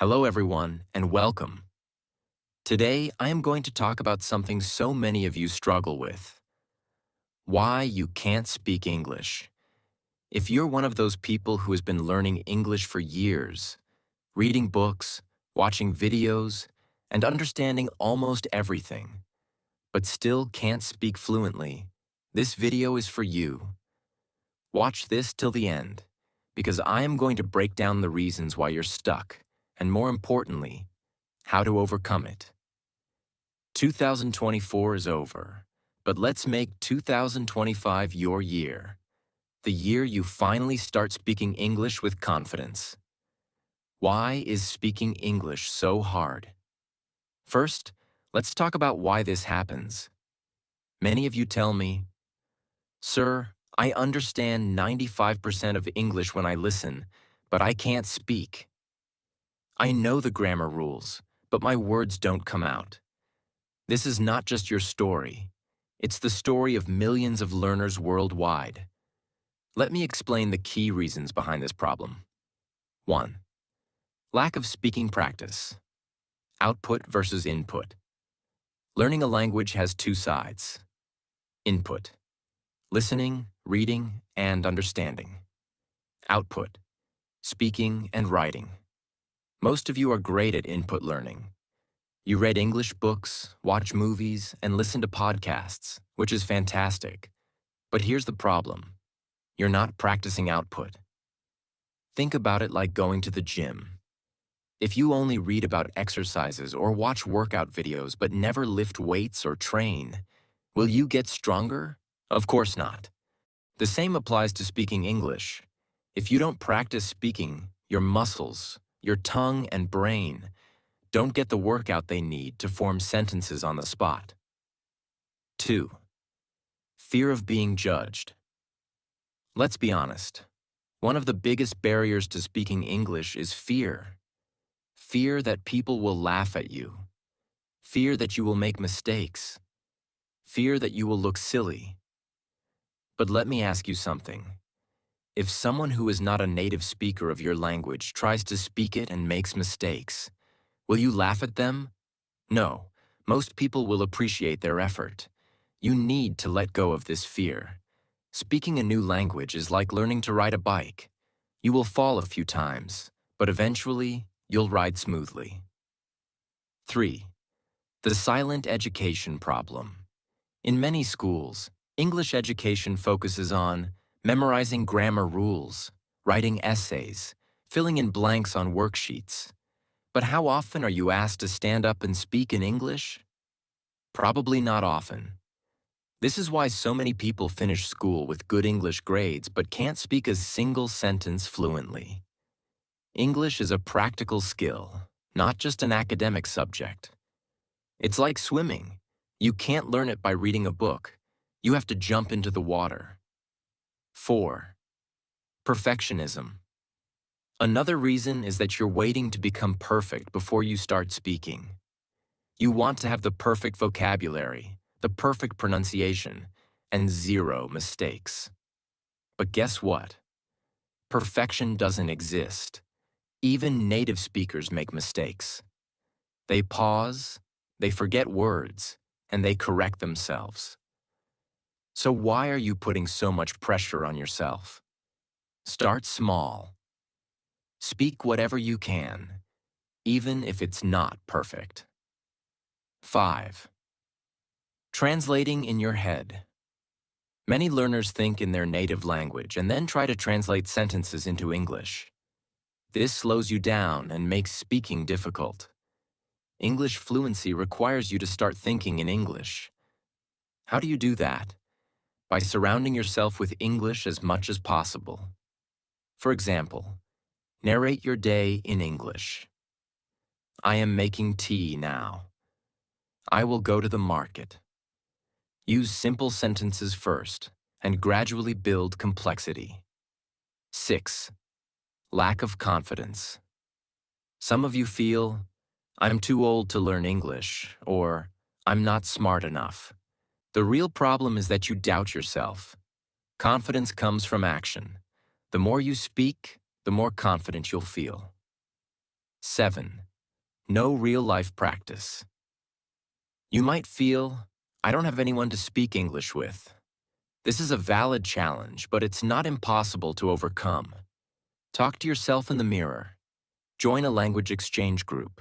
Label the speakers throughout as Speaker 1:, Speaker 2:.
Speaker 1: Hello, everyone, and welcome. Today, I am going to talk about something so many of you struggle with: why you can't speak English. If you're one of those people who has been learning English for years, reading books, watching videos, and understanding almost everything, but still can't speak fluently, this video is for you. Watch this till the end, because I am going to break down the reasons why you're stuck, and more importantly, how to overcome it. 2024 is over, but let's make 2025 your year, the year you finally start speaking English with confidence. Why is speaking English so hard? First, let's talk about why this happens. Many of you tell me, "Sir, I understand 95% of English when I listen, but I can't speak. I know the grammar rules, but my words don't come out." This is not just your story. It's the story of millions of learners worldwide. Let me explain the key reasons behind this problem. 1. Lack of speaking practice. Output versus input. Learning a language has two sides. Input: listening, reading, and understanding. Output: speaking and writing. Most of you are great at input learning. You read English books, watch movies, and listen to podcasts, which is fantastic. But here's the problem: you're not practicing output. Think about it like going to the gym. If you only read about exercises or watch workout videos but never lift weights or train, will you get stronger? Of course not. The same applies to speaking English. If you don't practice speaking, your muscles, your tongue and brain don't get the workout they need to form sentences on the spot. 2. Fear of being judged. Let's be honest. One of the biggest barriers to speaking English is fear. Fear that people will laugh at you. Fear that you will make mistakes. Fear that you will look silly. But let me ask you something. If someone who is not a native speaker of your language tries to speak it and makes mistakes, will you laugh at them? No, most people will appreciate their effort. You need to let go of this fear. Speaking a new language is like learning to ride a bike. You will fall a few times, but eventually, you'll ride smoothly. 3. The silent education problem. In many schools, English education focuses on memorizing grammar rules, writing essays, filling in blanks on worksheets. But how often are you asked to stand up and speak in English? Probably not often. This is why so many people finish school with good English grades but can't speak a single sentence fluently. English is a practical skill, not just an academic subject. It's like swimming. You can't learn it by reading a book. You have to jump into the water. 4. Perfectionism. Another reason is that you're waiting to become perfect before you start speaking. You want to have the perfect vocabulary, the perfect pronunciation, and zero mistakes. But guess what? Perfection doesn't exist. Even native speakers make mistakes. They pause, they forget words, and they correct themselves. So why are you putting so much pressure on yourself? Start small. Speak whatever you can, even if it's not perfect. 5. Translating in your head. Many learners think in their native language and then try to translate sentences into English. This slows you down and makes speaking difficult. English fluency requires you to start thinking in English. How do you do that? By surrounding yourself with English as much as possible. For example, narrate your day in English. I am making tea now. I will go to the market. Use simple sentences first and gradually build complexity. 6. Lack of confidence. Some of you feel, "I'm too old to learn English," or "I'm not smart enough." The real problem is that you doubt yourself. Confidence comes from action. The more you speak, the more confident you'll feel. 7. No real-life practice. You might feel, I don't have anyone to speak English with. This is a valid challenge, but it's not impossible to overcome. Talk to yourself in the mirror. Join a language exchange group.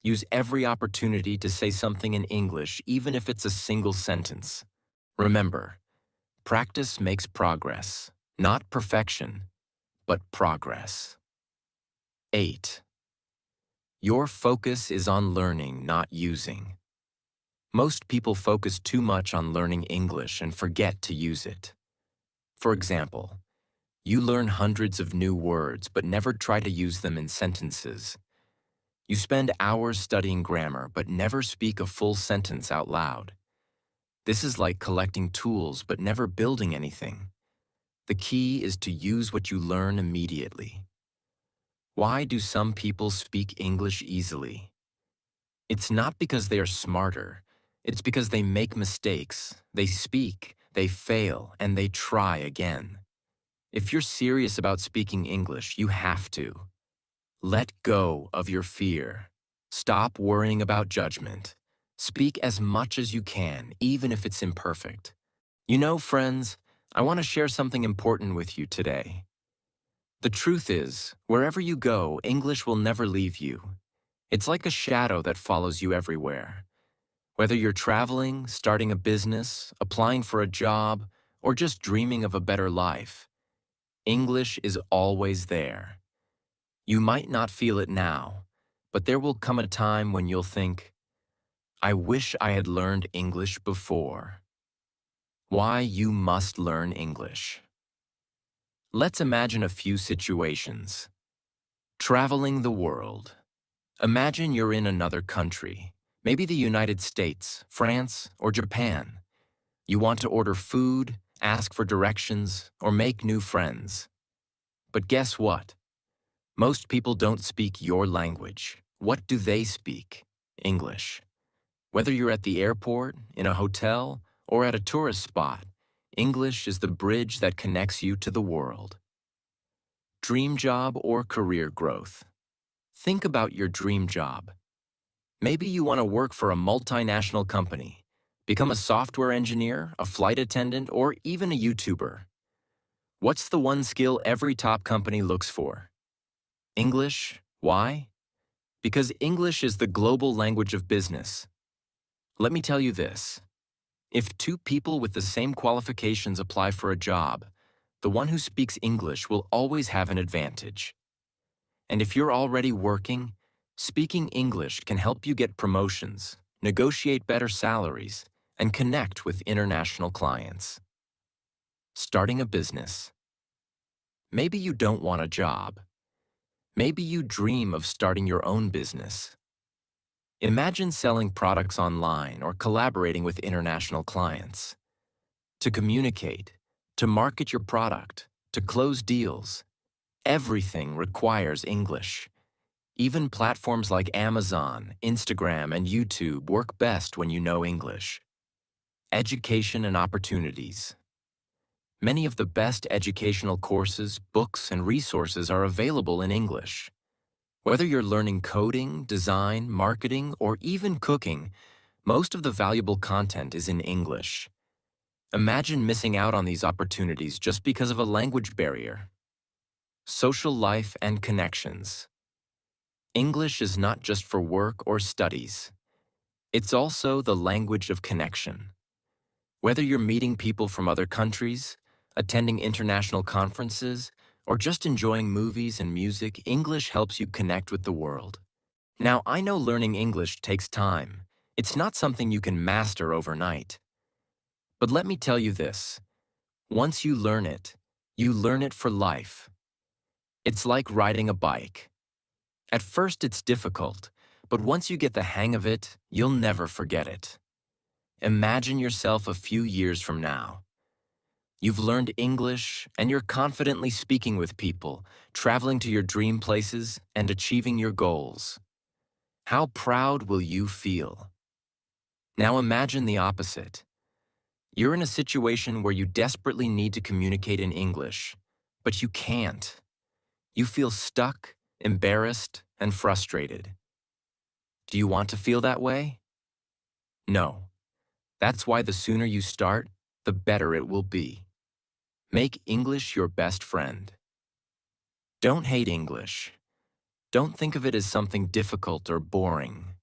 Speaker 1: Use every opportunity to say something in English, even if it's a single sentence. Remember, practice makes progress, not perfection, but progress. 8. Your focus is on learning, not using. Most people focus too much on learning English and forget to use it. For example, you learn hundreds of new words but never try to use them in sentences. You spend hours studying grammar but never speak a full sentence out loud. This is like collecting tools but never building anything. The key is to use what you learn immediately. Why do some people speak English easily? It's not because they are smarter. It's because they make mistakes, they speak, they fail, and they try again. If you're serious about speaking English, you have to. Let go of your fear. Stop worrying about judgment. Speak as much as you can, even if it's imperfect. You know, friends, I want to share something important with you today. The truth is, wherever you go, English will never leave you. It's like a shadow that follows you everywhere. Whether you're traveling, starting a business, applying for a job, or just dreaming of a better life, English is always there. You might not feel it now, but there will come a time when you'll think, I wish I had learned English before. Why you must learn English. Let's imagine a few situations. Traveling the world. Imagine you're in another country, maybe the United States, France, or Japan. You want to order food, ask for directions, or make new friends. But guess what? Most people don't speak your language. What do they speak? English. Whether you're at the airport, in a hotel, or at a tourist spot, English is the bridge that connects you to the world. Dream job or career growth. Think about your dream job. Maybe you want to work for a multinational company, become a software engineer, a flight attendant, or even a YouTuber. What's the one skill every top company looks for? English. Why? Because English is the global language of business. Let me tell you this. If two people with the same qualifications apply for a job, the one who speaks English will always have an advantage. And if you're already working, speaking English can help you get promotions, negotiate better salaries, and connect with international clients. Starting a business. Maybe you don't want a job. Maybe you dream of starting your own business. Imagine selling products online or collaborating with international clients. To communicate, to market your product, to close deals, everything requires English. Even platforms like Amazon, Instagram, and YouTube work best when you know English. Education and opportunities. Many of the best educational courses, books, and resources are available in English. Whether you're learning coding, design, marketing, or even cooking, most of the valuable content is in English. Imagine missing out on these opportunities just because of a language barrier. Social life and connections. English is not just for work or studies. It's also the language of connection. Whether you're meeting people from other countries, attending international conferences, or just enjoying movies and music, English helps you connect with the world. Now, I know learning English takes time. It's not something you can master overnight. But let me tell you this. Once you learn it for life. It's like riding a bike. At first, it's difficult, but once you get the hang of it, you'll never forget it. Imagine yourself a few years from now. You've learned English, and you're confidently speaking with people, traveling to your dream places, and achieving your goals. How proud will you feel? Now imagine the opposite. You're in a situation where you desperately need to communicate in English, but you can't. You feel stuck, embarrassed, and frustrated. Do you want to feel that way? No. That's why the sooner you start, the better it will be. Make English your best friend. Don't hate English. Don't think of it as something difficult or boring.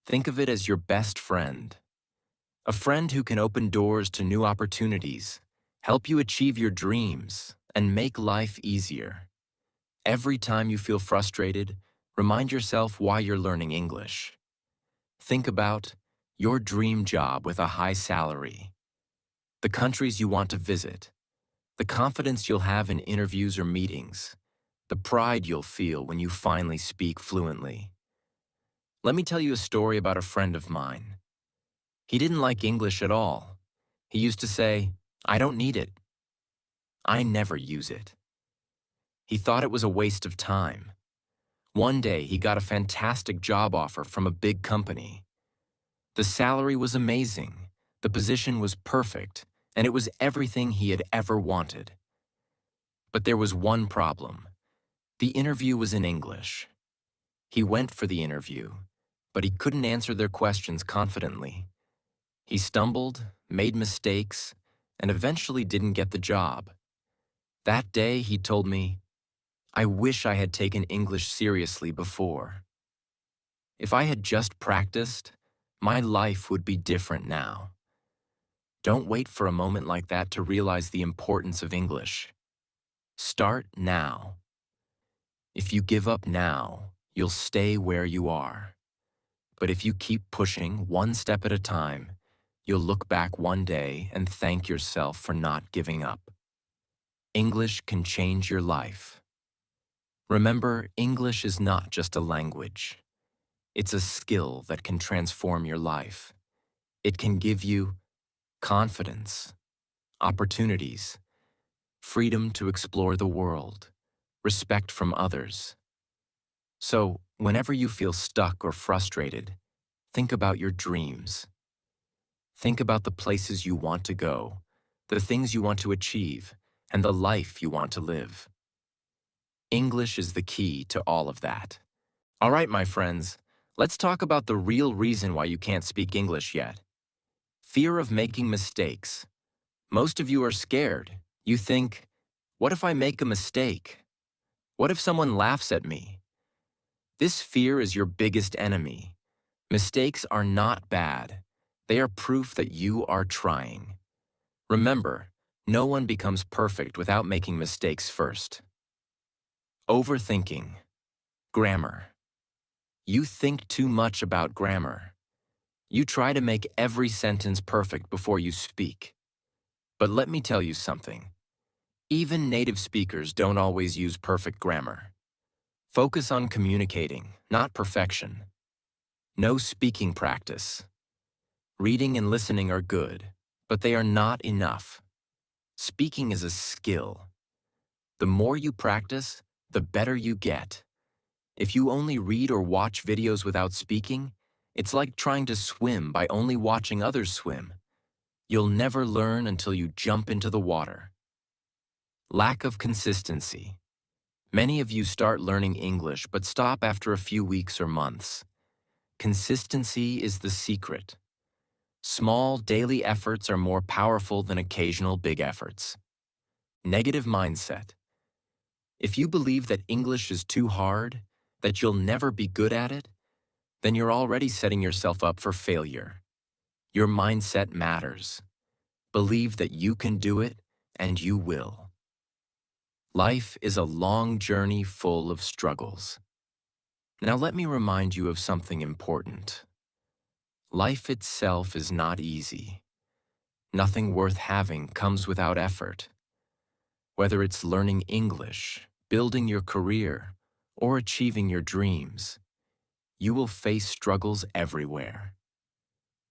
Speaker 1: Think of it as your best friend. A friend who can open doors to new opportunities, help you achieve your dreams, and make life easier. Every time you feel frustrated, remind yourself why you're learning English. Think about your dream job with a high salary, the countries you want to visit, the confidence you'll have in interviews or meetings, the pride you'll feel when you finally speak fluently. Let me tell you a story about a friend of mine. He didn't like English at all. He used to say, "I don't need it. I never use it." He thought it was a waste of time. One day, he got a fantastic job offer from a big company. The salary was amazing, the position was perfect, and it was everything he had ever wanted. But there was one problem. The interview was in English. He went for the interview, but he couldn't answer their questions confidently. He stumbled, made mistakes, and eventually didn't get the job. That day, he told me, "I wish I had taken English seriously before. If I had just practiced, my life would be different now." Don't wait for a moment like that to realize the importance of English. Start now. If you give up now, you'll stay where you are. But if you keep pushing one step at a time, you'll look back one day and thank yourself for not giving up. English can change your life. Remember, English is not just a language. It's a skill that can transform your life. It can give you confidence, opportunities, freedom to explore the world, respect from others. So, whenever you feel stuck or frustrated, think about your dreams. Think about the places you want to go, the things you want to achieve, and the life you want to live. English is the key to all of that. All right, my friends, let's talk about the real reason why you can't speak English yet. Fear of making mistakes. Most of you are scared. You think, what if I make a mistake? What if someone laughs at me? This fear is your biggest enemy. Mistakes are not bad. They are proof that you are trying. Remember, no one becomes perfect without making mistakes first. Overthinking. Grammar. You think too much about grammar. You try to make every sentence perfect before you speak. But let me tell you something. Even native speakers don't always use perfect grammar. Focus on communicating, not perfection. No speaking practice. Reading and listening are good, but they are not enough. Speaking is a skill. The more you practice, the better you get. If you only read or watch videos without speaking, it's like trying to swim by only watching others swim. You'll never learn until you jump into the water. Lack of consistency. Many of you start learning English but stop after a few weeks or months. Consistency is the secret. Small daily efforts are more powerful than occasional big efforts. Negative mindset. If you believe that English is too hard, that you'll never be good at it, then you're already setting yourself up for failure. Your mindset matters. Believe that you can do it, and you will. Life is a long journey full of struggles. Now let me remind you of something important. Life itself is not easy. Nothing worth having comes without effort. Whether it's learning English, building your career, or achieving your dreams, you will face struggles everywhere.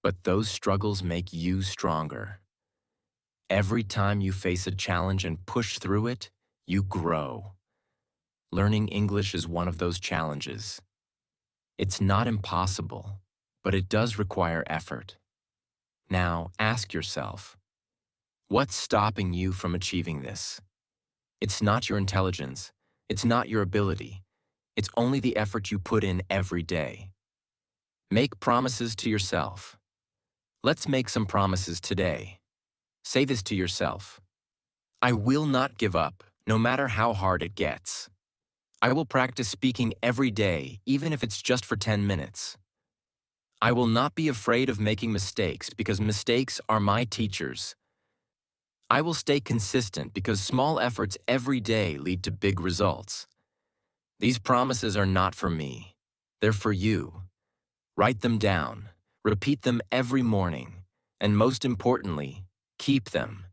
Speaker 1: But those struggles make you stronger. Every time you face a challenge and push through it, you grow. Learning English is one of those challenges. It's not impossible, but it does require effort. Now, ask yourself, what's stopping you from achieving this? It's not your intelligence. It's not your ability. It's only the effort you put in every day. Make promises to yourself. Let's make some promises today. Say this to yourself. I will not give up, no matter how hard it gets. I will practice speaking every day, even if it's just for 10 minutes. I will not be afraid of making mistakes because mistakes are my teachers. I will stay consistent because small efforts every day lead to big results. These promises are not for me. They're for you. Write them down, repeat them every morning, and most importantly, keep them.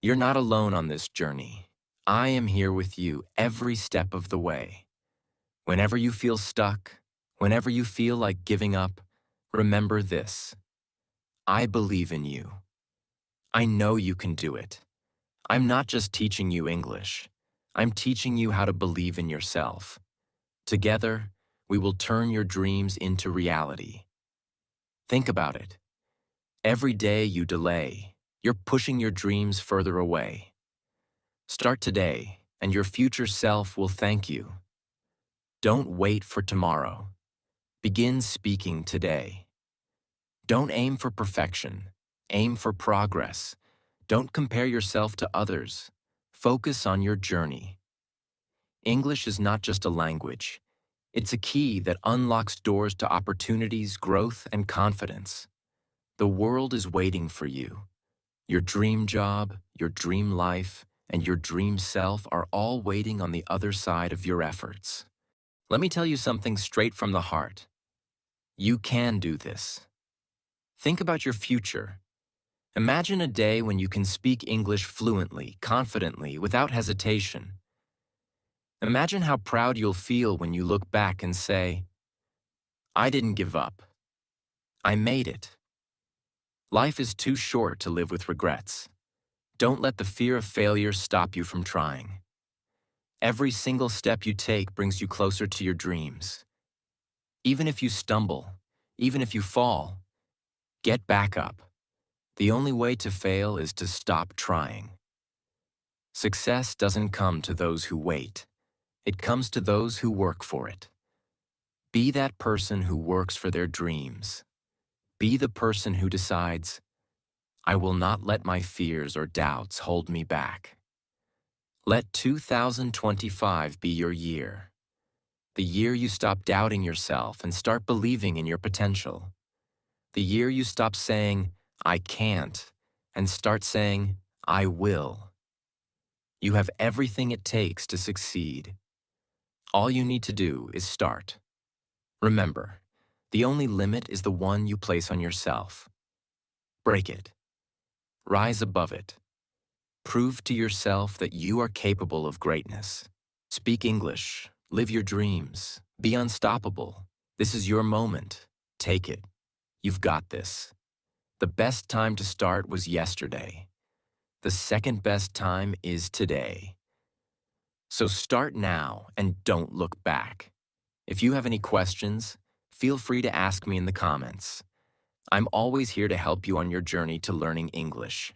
Speaker 1: You're not alone on this journey. I am here with you every step of the way. Whenever you feel stuck, whenever you feel like giving up, remember this. I believe in you. I know you can do it. I'm not just teaching you English. I'm teaching you how to believe in yourself. Together, we will turn your dreams into reality. Think about it. Every day you delay, you're pushing your dreams further away. Start today, and your future self will thank you. Don't wait for tomorrow. Begin speaking today. Don't aim for perfection. Aim for progress. Don't compare yourself to others. Focus on your journey. English is not just a language. It's a key that unlocks doors to opportunities, growth, and confidence. The world is waiting for you. Your dream job, your dream life, and your dream self are all waiting on the other side of your efforts. Let me tell you something straight from the heart. You can do this. Think about your future. Imagine a day when you can speak English fluently, confidently, without hesitation. Imagine how proud you'll feel when you look back and say, I didn't give up. I made it. Life is too short to live with regrets. Don't let the fear of failure stop you from trying. Every single step you take brings you closer to your dreams. Even if you stumble, even if you fall, get back up. The only way to fail is to stop trying. Success doesn't come to those who wait. It comes to those who work for it. Be that person who works for their dreams. Be the person who decides, I will not let my fears or doubts hold me back. Let 2025 be your year. The year you stop doubting yourself and start believing in your potential. The year you stop saying, I can't, and start saying, I will. You have everything it takes to succeed. All you need to do is start. Remember, the only limit is the one you place on yourself. Break it. Rise above it. Prove to yourself that you are capable of greatness. Speak English. Live your dreams. Be unstoppable. This is your moment. Take it. You've got this. The best time to start was yesterday. The second best time is today. So start now and don't look back. If you have any questions, feel free to ask me in the comments. I'm always here to help you on your journey to learning English.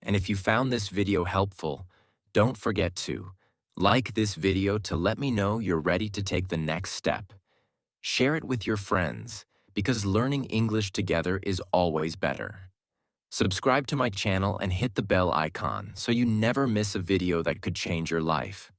Speaker 1: And if you found this video helpful, don't forget to like this video to let me know you're ready to take the next step. Share it with your friends, because learning English together is always better. Subscribe to my channel and hit the bell icon so you never miss a video that could change your life.